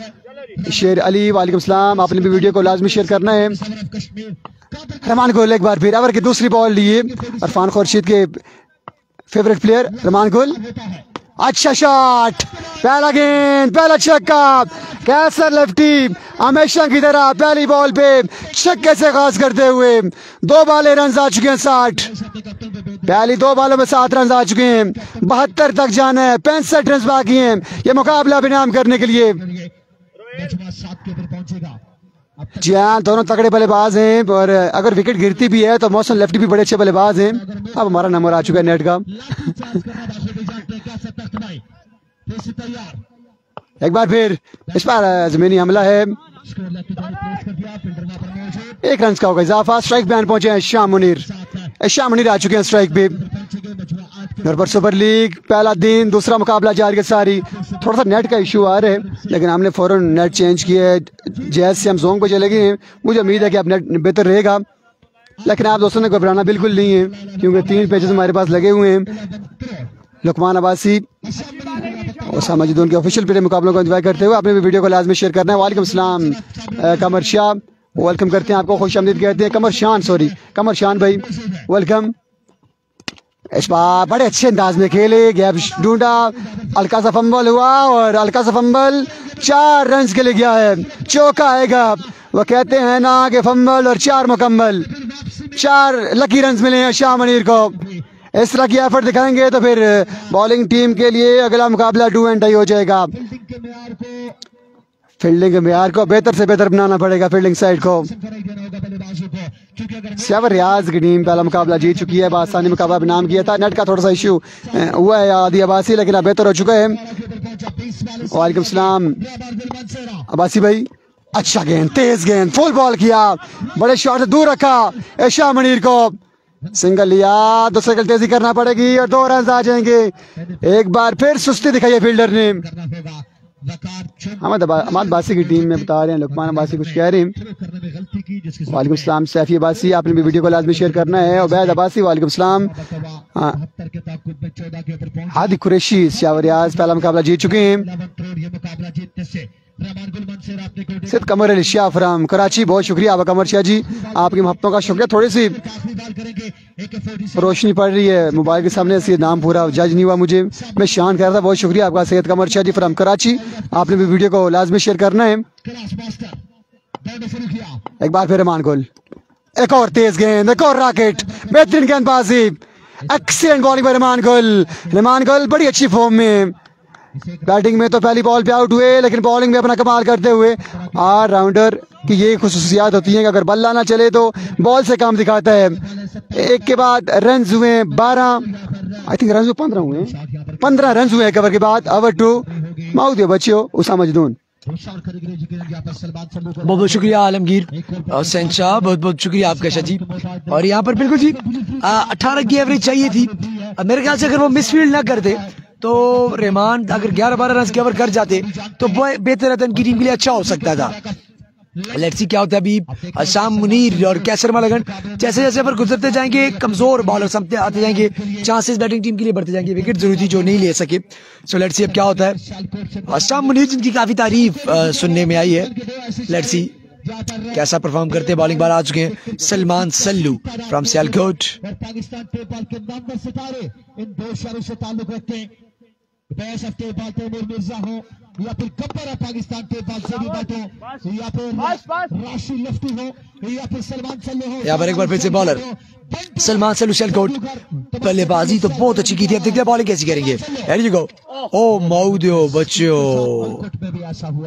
शेर अली वालेकुम सलाम, आपने भी वीडियो को लाजमी शेयर करना है। रहमान गुल एक बार फिर ओवर की दूसरी बॉल लिए अरफान खुर्शीद के फेवरेट प्लेयर रहमान गुल। अच्छा शॉट, पहला गेंद, पहला छक्का। कैसर लेफ्टी हमेशा की तरह पहली बॉल पे छक्के से खास करते हुए 2 बॉलें रन आ चुके हैं 60। पहली 2 बॉलों में 7 रन आ चुके हैं, 72 तक जाना है, 65 रन बाकी हैं ये मुकाबला विराम करने के लिए। जी हाँ, दोनों तगड़े बल्लेबाज हैं और अगर विकेट गिरती भी है तो मौसम लेफ्टी भी बड़े अच्छे बल्लेबाज हैं। अब हमारा नंबर आ चुका है नेट का। एक बार फिर इस बार जमीनी हमला है, 1 रन का होगा इजाफा। स्ट्राइक पे पहुंचे हैं शाम मुनीर, शाम मुनीर आ चुके हैं स्ट्राइक पे। नरबर सुपर लीग पहला दिन, दूसरा मुकाबला जारी है सारी। थोड़ा सा नेट का इशू आ रहा है लेकिन हमने फौरन नेट चेंज किया है, जैसे से हम जोन पे चले गए हैं। मुझे उम्मीद है कि अब नेट बेहतर रहेगा, लेकिन आप दोस्तों ने घबराना बिल्कुल नहीं है क्योंकि 3 पेजेस हमारे पास लगे हुए हैं। लुकमान अब्बासी और सामाजिदून के ऑफिशियल प्ले मुकाबलों को एंजॉय करते हुए आपने भी वीडियो को लाजमी शेयर करना है। वालेकुम सलाम कमर शाह, वेलकम करते हैं आपको, खुश आमदीद कहते हैं। कमर शान भाई वेलकम। इस बार बड़े अच्छे अंदाज में खेले, गैप ढूंढा, हल्का सा फंबल हुआ और हल्का सा फंबल 4 रन के लिए गया है, चौका आएगा। वो कहते हैं ना कि फंबल और 4 मुकम्मल, 4 लकी रन मिले हैं शाह मुनीर को। इस तरह की एफर्ट दिखाएंगे तो फिर बॉलिंग टीम के लिए अगला मुकाबला डू एंड डाई हो जाएगा। फील्डिंग के मेयार को बेहतर से बेहतर बनाना पड़ेगा, फील्डिंग साइड को। सैवर रियाज की टीम पहला मुकाबला जीत चुकी है, बादशानी मुकाबला नाम किया था। नेट का थोड़ा सा इशू हुआ है आदि अब्बासी, लेकिन अब बेहतर हो चुका है। वालेकुम सलाम अब्बासी भाई, अच्छा गेंद, तेज गेंद, फुल बॉल किया, बड़े शॉट से दूर रखा शाह मुनीर को, सिंगल लिया, 2 साइकिल तेजी करना पड़ेगी और 2 रन आ जाएंगे। एक बार फिर सुस्ती दिखाई है फील्डर ने। अहमद बासी की टीम में बता रहे हैं, लुकमान अब्बासी कुछ कह रहे हैं। वालेकुम सलाम सैफी अब्बासी, आपने भी वीडियो को लाजमी शेयर करना है। उबैद अब्बासी वालेकुम सलाम। हादी कुरैशी शाह रियाज पहला मुकाबला जीत चुके हैं। सिद्ध कमर अली शाह फ्राम कराची, बहुत शुक्रिया आपका कमर शाह जी, आपकी मोहब्बतों का शुक्रिया। थोड़ी सी रोशनी पड़ रही है मोबाइल के सामने से, नाम पूरा जज नहीं हुआ मुझे, मैं शान कर रहा था। बहुत शुक्रिया आपका सैयद कमर शाह जी फ्राम कराची, आपने भी वीडियो को लाजमी शेयर करना है। एक बार फिर रहमान गुल, एक और तेज गेंद, एक और रॉकेट, बेहतरीन गेंदबाजी, एक्सीलेंट बॉलिंग पर रहमान गुल बड़ी अच्छी फॉर्म में। बैटिंग में तो पहली बॉल पे आउट हुए, लेकिन बॉलिंग में अपना कमाल करते हुए। ऑल राउंडर की ये खुसूसियात होती हैं कि अगर बल्ला ना चले तो बॉल से काम दिखाता है। एक के बाद रन हुए 12, आई थिंक रन 15 हुए, 15 रन हुए कवर के बाद। ओवर टू माउद बच्चों उसामा मजदून। बहुत बहुत शुक्रिया आलमगीर और सैन शाह, बहुत बहुत शुक्रिया आपका शाह जी। और यहाँ पर बिल्कुल जी 18 की एवरेज चाहिए थी, मेरे ख्याल से अगर वो मिसफील्ड ना करते तो रहमान अगर 11-12 रन कवर कर जाते तो बेहतर रहता, इनकी टीम के लिए अच्छा हो सकता था। लेट्स सी क्या होता है अभी। शाम मुनीर और कैसर मलगन जैसे जैसे पर गुजरते जाएंगे, कमजोर बॉलर सामने आते जाएंगे, चांसेस बैटिंग टीम के लिए बढ़ते जाएंगे, विकेट जरूरी थी जो नहीं ले सके। सो लेट्स सी अब क्या होता है। शाम मुनीर जिनकी काफी तारीफ सुनने में आई है, लेट्स सी कैसा परफॉर्म करते हैं। बॉलिंग बार आ चुके हैं सलमान सल्लू फ्रॉम सियालकोट। या फिर गब्बर पाकिस्तान के पास से भी बैठो, या फिर राशि लेफ्टी हो, या फिर सलमान सल्लू हो। यहाँ पर एक बार फिर से बॉलर सलमान सल्लू सियालकोट, बल्लेबाजी तो बहुत अच्छी की थी, अब देखते हैं बॉलिंग कैसी करेंगे। हियर यू गो, ओ माउदियो बच्चों,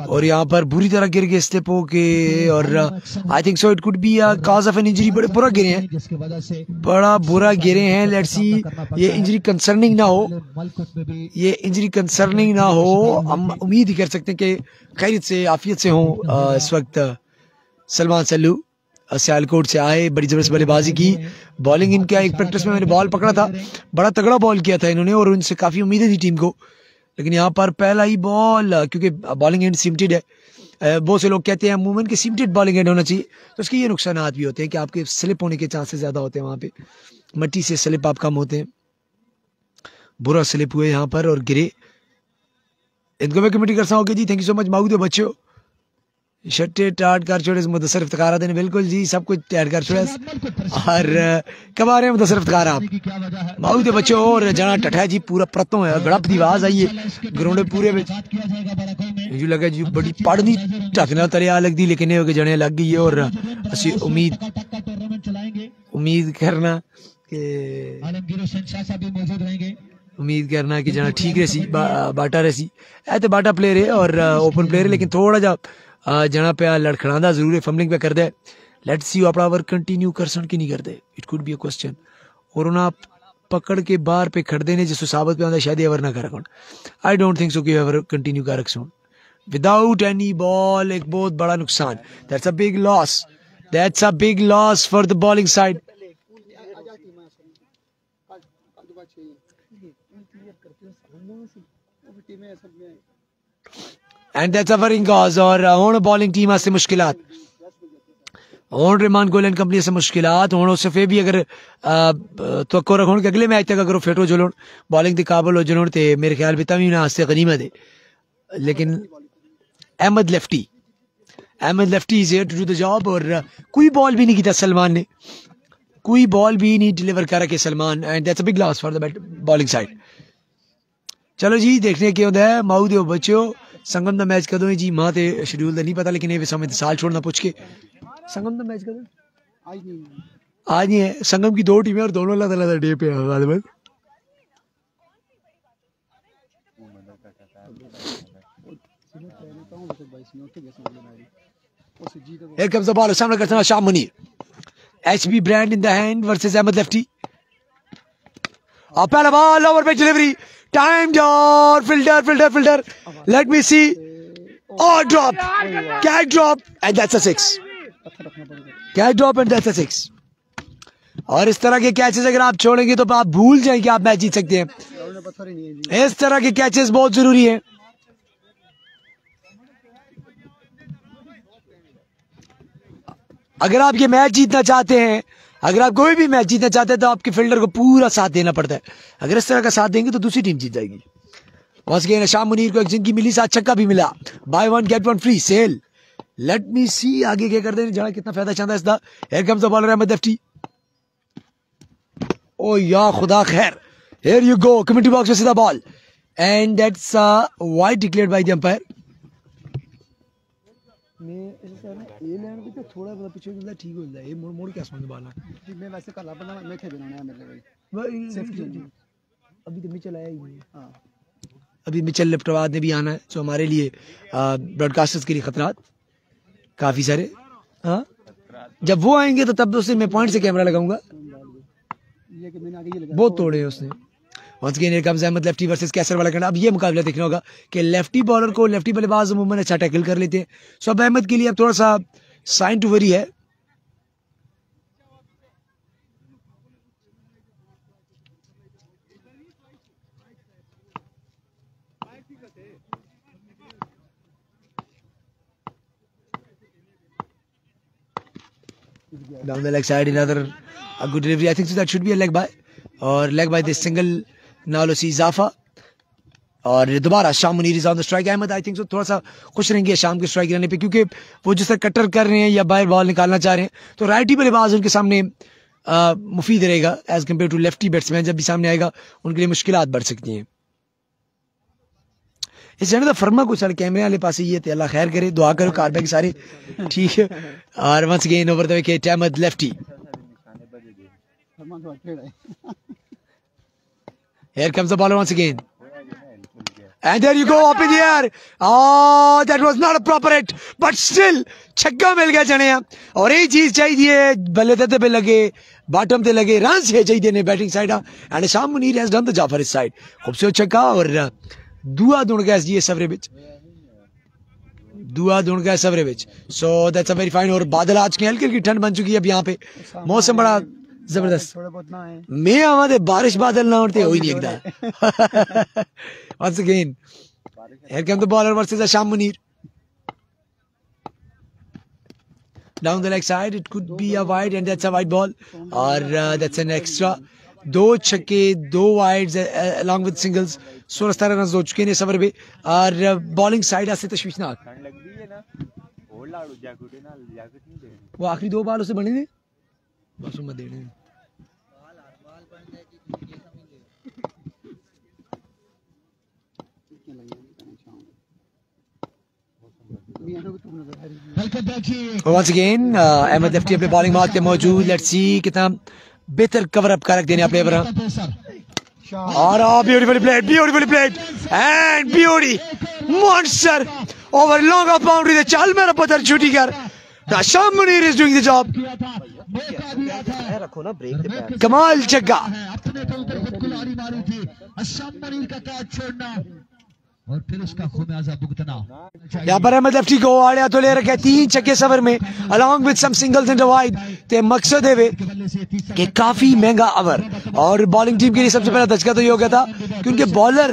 और यहाँ पर बुरी तरह गिर गए स्टेप होके, और आई think so it could be a cause of an injury. बड़े बुरा गिरे हैं, बड़ा बुरा गिरे हैं। लेट्स सी ये इंजरी कंसर्निंग ना हो, ये इंजरी कंसर्निंग ना हो, हम उम्मीद ही कर सकते हैं कि खैरियत से आफियत से हों। इस वक्त सलमान सल्लू सियालकोट से आए, बड़ी जबरदस्त बल्लेबाजी की। बॉलिंग इनका एक प्रैक्टिस में मैंने बॉल पकड़ा था, बड़ा तगड़ा बॉल किया था इन्होंने और उनसे काफी उम्मीदें थी टीम को, लेकिन यहाँ पर पहला ही बॉल, क्योंकि बॉलिंग एंड सिमटेड है, बहुत से लोग कहते हैं मूवमेंट के सिमटेड बॉलिंग एंड होना चाहिए, तो उसके ये नुकसान भी होते हैं कि आपके स्लिप होने के चांसेस ज्यादा होते हैं, वहां पे मट्टी से स्लिप आप कम होते हैं। बुरा स्लिप हुए यहाँ पर और गिरे। इनको मैं कमेंट कर सकता हूँ जी, थैंक यू सो मच माउद बच्चों। शट्टे टाट कर छोड़े मुदस्सर इफ्तिखार देने, बिल्कुल जी सब कुछ टाट कर छोड़े। और कब आ रहे हैं मुदस्सर इफ्तिखार आप माउद बच्चों, और जना टठा जी पूरा परतों है, गड़प दी आवाज आई है ग्राउंड पूरे में, जो लगा जी बड़ी पढ़नी टकना तरिया लगती, लेकिन ये जने लग गई है। और असी उम्मीद करना कि आलमगीर हुसैन शाह साहब भी मौजूद रहेंगे। उम्मीद करना कि जना ठीक रही बाटा रही ऐ तो बाटा प्लेयर है और ओपन प्लेयर है, लेकिन थोड़ा जा जना पे लड़खड़ा जरूर है, फंबलिंग पे कर दे। लेट्स सी अपना वर्क कंटिन्यू कर सन कि नहीं करते, it could be a question. और उन्हें पकड़ के बाहर पे खड़े ने जिस साबित पे आंदा शायद एवर ना कर। आई डोंट थिंक सो कि एवर कंटिन्यू कर रखूं विदाउट एनी बॉल। एक बहुत बड़ा नुकसान, that's a big loss, that's a big loss for the bowling side. And that's a worrying cause. और हुण बॉलिंग टीम वास्ते मुश्किलात, हुण रहमान गोल एंड कंपनी से मुश्किलात। हुण उस फिर भी अगर तो रखण कि अगले मैच तक अगर वो फिट हो जुलन बॉलिंग के काबिल हो जुलन तो मेरे ख्याल में तभी उन्हें वास्ते गनीमत है। लेकिन Ahmed lefty is here to do the job. और कोई बॉल भी नहीं किया सलमान ने, कोई बॉल भी नहीं डिलीवर कर रखे Salman, and that's a big loss for the bowling side. चलो जी देखने के होंगे माऊ दो बच्चों संगम का मैच कदों है जी, मां ते शेड्यूल का नहीं पता, लेकिन ये समय साल छोड़ना पूछ के संगम का मैच कदों आज नहीं है। संगम की 2 टीमें और दोनों अलग अलग डे पे है। Here comes the ball. सामने करता है Sham Munir. HB brand in the hand versus Ahmed lefty. और पहला बॉल ओवर पे डिलीवरी टाइम्ड और फिल्टर लेट मी सी और drop catch drop and that's a 6 catch drop and that's a 6। और इस तरह के कैचेस अगर आप छोड़ेंगे तो आप भूल जाएं कि आप मैच जीत सकते हैं। इस तरह के कैचेस बहुत जरूरी है। अगर आप ये मैच जीतना चाहते हैं, अगर आप कोई भी मैच जीतना चाहते हैं तो आपके फील्डर को पूरा साथ देना पड़ता है। अगर इस तरह का साथ देंगे तो दूसरी टीम जीत जाएगी। वंस अगेन शाम मुनीर को एक जिनकी मिली 7 छक्का भी मिला, buy 1 get 1 free sale. Let me see आगे क्या कर दें जरा कितना फायदा चाहता है इसका। Here comes the bowler Ahmad lefty. ओ या खुदा खैर, here you go commentary box में सीधा ball and that's wide declared by the umpire. थोड़ा मतलब पीछे ठीक हो जाए, मोड़ के आसमान में बाल मैं वैसे कल अपना मैं थे बनाना मेरे भाई अभी तो मिचेल आया ही नहीं। हां अभी मिचेल लेफ्टवाद ने भी आना है, जो हमारे लिए ब्रॉडकास्टर्स के लिए खतरात काफी सारे। हाँ जब वो आएंगे तो तब उससे मैं पॉइंट से कैमरा लगाऊंगा। ये कि मैंने आगे ये लगा बहुत तोड़े उसने। Once again here comes Ahmad lefty versus Qaiser वाला करना। अब ये मुकाबला देखना होगा कि लेफ्टी बॉलर को लेफ्टी बल्लेबाज अमूमन अच्छा टैकल कर लेते हैं। सो अब अहमद के लिए अब थोड़ा सा साइन टू वरी है। Down the leg side, another a good delivery. I think so that should be a leg by, और leg by this single नालोसी इजाफा। और दोबारा Sham Munir is on the strike. Ahmed I think so थोड़ा सा खुश रहेंगे शाम के स्ट्राइक रहने पे, क्योंकि वो जिस तरह कटर कर रहे हैं या बाहर बॉल निकालना चाह रहे हैं तो राइटी बल्लेबाज उनके सामने मुफीद रहेगा as compare to lefty batsman. जब भी सामने आएगा उनके लिए मुश्किलात बढ़ सकती हैं। इस जगह फरमा को चल कैमरे वाले पास ये अल्लाह खैर करे, दुआ करो कार बैग सारे ठीक है। और once again over the wicket Ahmed lefty. Here comes the ball once again. And there you go up in the air. Oh, that was not a proper hit, but still छक्का मिल गया जने। और ये चीज चाहिए बल्ले ते पे लगे बॉटम ते लगे रन से चाहिए ने बैटिंग साइड। एंड शाम Munir has done the job for his side. खूबसूरत छक्का और दुआ ढूंढ गया जी सवरे बिच, दुआ ढूंढ गया सवरे बिच। So that's a very fine. और बादल आज की हल्की हल्की ठंड बन चुकी है अब यहाँ पे, मौसम बड़ा जबरदस्त। मैं आवाज़ बारिश बादल ना उड़ते हो ही नहीं एकदा। Once again, here comes the bowler versus Sham Munir. Down the leg side, it could be a wide, and that's a wide ball, or that's an extra. 2 छक्के 2 wides along with singles। 16-17 run हो चुके हैं सफर पे। और bowling side से तशवीशनाक वो आखिरी 2 ball उसे बने थे बस मत देने। Once again, अहमद लेफ्टी अपने बॉलिंग मार्क पे मौजूद। लेट्स सी कितना बेहतर कवर अप कर देने प्लेयर और beautifully played and beauty monster over long off boundary दे चल मेरा पत्थर छुट्टी कर Asham Munir is doing the job रखो ना ब्रेक कमाल छक्का अपने तो ऊपर कुल्हाड़ी मारी थी आशाम मुनीर का कैच छोड़ना और फिर उसका खुमियाजा भुगतना। यहाँ पर अहमद लफ्टी को आड़िया तो ले रखे 3 छक्के सफर में along with some singles in the wide ते मकसद है कि काफी महंगा ओवर और बॉलिंग टीम के लिए सबसे पहला धचका तो ये हो गया था कि उनके बॉलर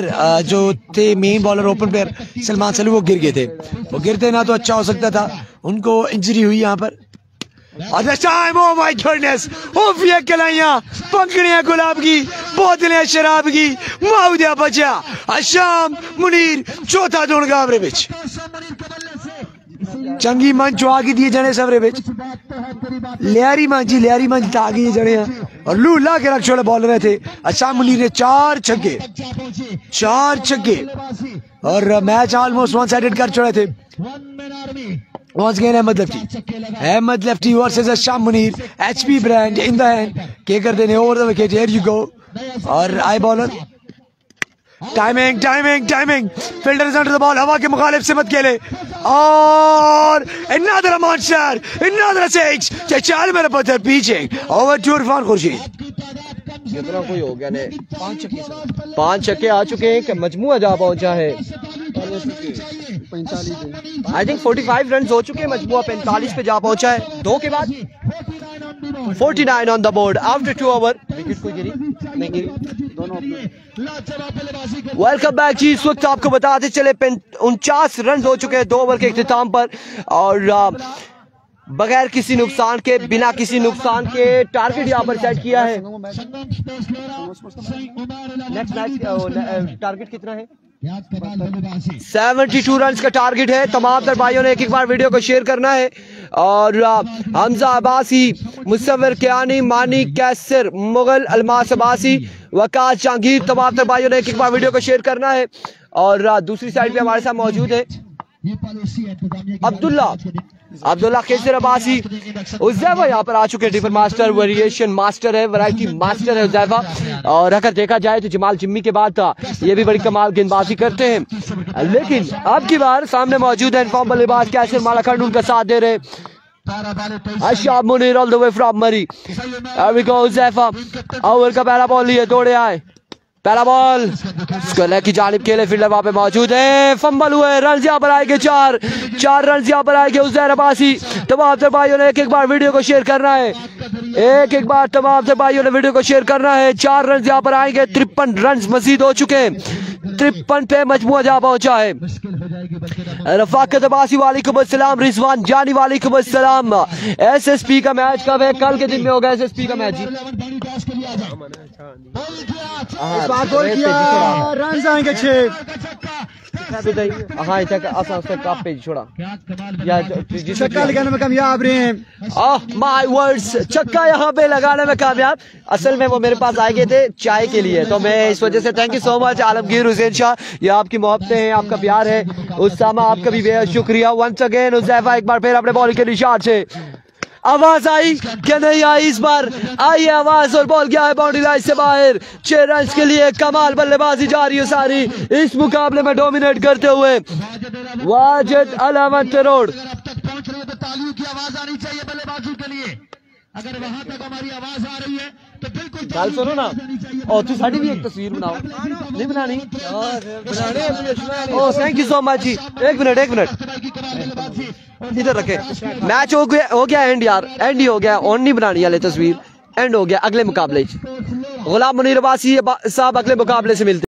जो थे main bowler open player Salman Sallu वो गिर गए थे। वो गिरते ना तो अच्छा हो सकता था, उनको इंजरी हुई यहाँ पर। Oh my goodness! ओफिया कलाइयां, पंखड़ियां गुलाब की, बोतलें शराब की, माउदिया बचा, आशाम मुनीर चौथा जोन गावरे बिच चंगी मंच आगे दिए जाने सबरे बिच लियारी मंच आगे जड़े हैं और लू ला के रख छोड़े बॉलर थे। आशाम मुनीर ने 4 छक्के और मैच ऑलमोस्ट वन साइडेड कर छोड़े थे। Once again Ahmed Lefty versus Asham Munir, HP brand in the hand, के कर देने over the wicket, here you go और आई bowler timing fielder is under the ball, हवा के मुखालिफ से मत खेले और another monster, another 6 चल मेरा पत्थर पीछे ओवर टू इरफान खुर्शीद। कितना कोई हो गया ने 5 छक्के आ चुके हैं कि मजमुआ जा पहुंचा है। आई थिंक 45 रन हो चुके हैं, मजमुआ 45 पे जा पहुंचा है। 2 के बाद 49 on the board after 2 over. Wicket कोई गिरी नहीं गिरी, दोनों। वेलकम बैक जी। इस वक्त आपको बताते चले 49 रन हो चुके हैं 2 ओवर के इख्तिताम पर और बगैर किसी नुकसान के, बिना किसी नुकसान के टारगेट यहाँ पर सेट किया है। नेक्स्ट मैच टारगेट कितना है? 72 रन का टारगेट है। तमाम तर भाइयों ने एक बार वीडियो को शेयर करना है और हमजा अब्बासी, मुसव्विर कियानी, मानी कैसर, मुगल, अलमास अब्बासी, वकास जहांगीर, तमाम तर भाइयों ने एक बार वीडियो को शेयर करना है। और दूसरी साइड पे हमारे साथ मौजूद है अब्दुल्ला कैसर अब्बासी। उज़ैफा यहाँ पर आ चुके हैं, डिफर मास्टर, वेरिएशन मास्टर है, वैरायटी मास्टर है उज़ैफा। और अगर देखा जाए तो जमाल जिम्मी के बाद ये भी बड़ी कमाल गेंदबाजी करते हैं, लेकिन अब की बार सामने मौजूद है इनफॉर्म बल्लेबाज कैसर मालाखंड, उनका साथ दे रहे Asham Munir all the way from Murree. Huzaifa over का पहला बॉल लिए, दौड़े आए, पहला बॉल स्क्वायर की जानिब खेले, फील्डर वहां पे मौजूद है, फंबल हुए, रन यहाँ पर आएंगे 4 रन यहाँ पर आएंगे उज़ैर अब्बासी। तमाम से भाइयों ने एक बार वीडियो को शेयर करना है, एक बार तमाम से भाइयों ने वीडियो को शेयर करना है। 4 रन यहाँ पर आएंगे, 53 रन मजीद हो चुके हैं, 53 पे मजमुआ जा पहुंचा है। रफाकत अब्बासी वालेकुम अस्सलाम, रिजवान जानी वालेकुम अस्सलाम। SSP का मैच कब है? कल के दिन में होगा SSP का मैच जी। रन आएंगे 6। हाँ छोड़ा छक्का लगाने में कामयाब रहे हैं। माय वर्ड्स, छक्का यहाँ पे लगाने में कामयाब। असल में वो मेरे पास आए गए थे चाय के लिए, तो मैं इस वजह से thank you so much Alamgir Hussain Shah, ये आपकी मोहब्बतें हैं, आपका प्यार है। उस्तामा आपका भी बेहद शुक्रिया। वंस अगेन उज़ैफा एक बार फिर अपने बॉल के निशान से आवाज आई क्या नहीं आई? इस बार आई आवाज और बॉल गया है बाउंड्री लाइन से बाहर। 6 रन के लिए कमाल बल्लेबाजी जा रही है सारी इस मुकाबले में डोमिनेट करते हुए वाजिद अलामत रोड। तालियों की आवाज आनी चाहिए बल्लेबाजों के लिए। अगर वहां तक हमारी आवाज आ रही है तो बिल्कुल गल सुनो ना, और तू साड़ी भी एक तस्वीर बनाओ। नहीं बनानी? Oh thank you so much जी। एक मिनट इधर रखे। मैच हो गया एंड यार, एंड ही हो गया। ऑन नहीं बनानी वाले तस्वीर, एंड हो गया। अगले मुकाबले गुलाम मुनीर अब्बासी साहब अगले मुकाबले से मिलते।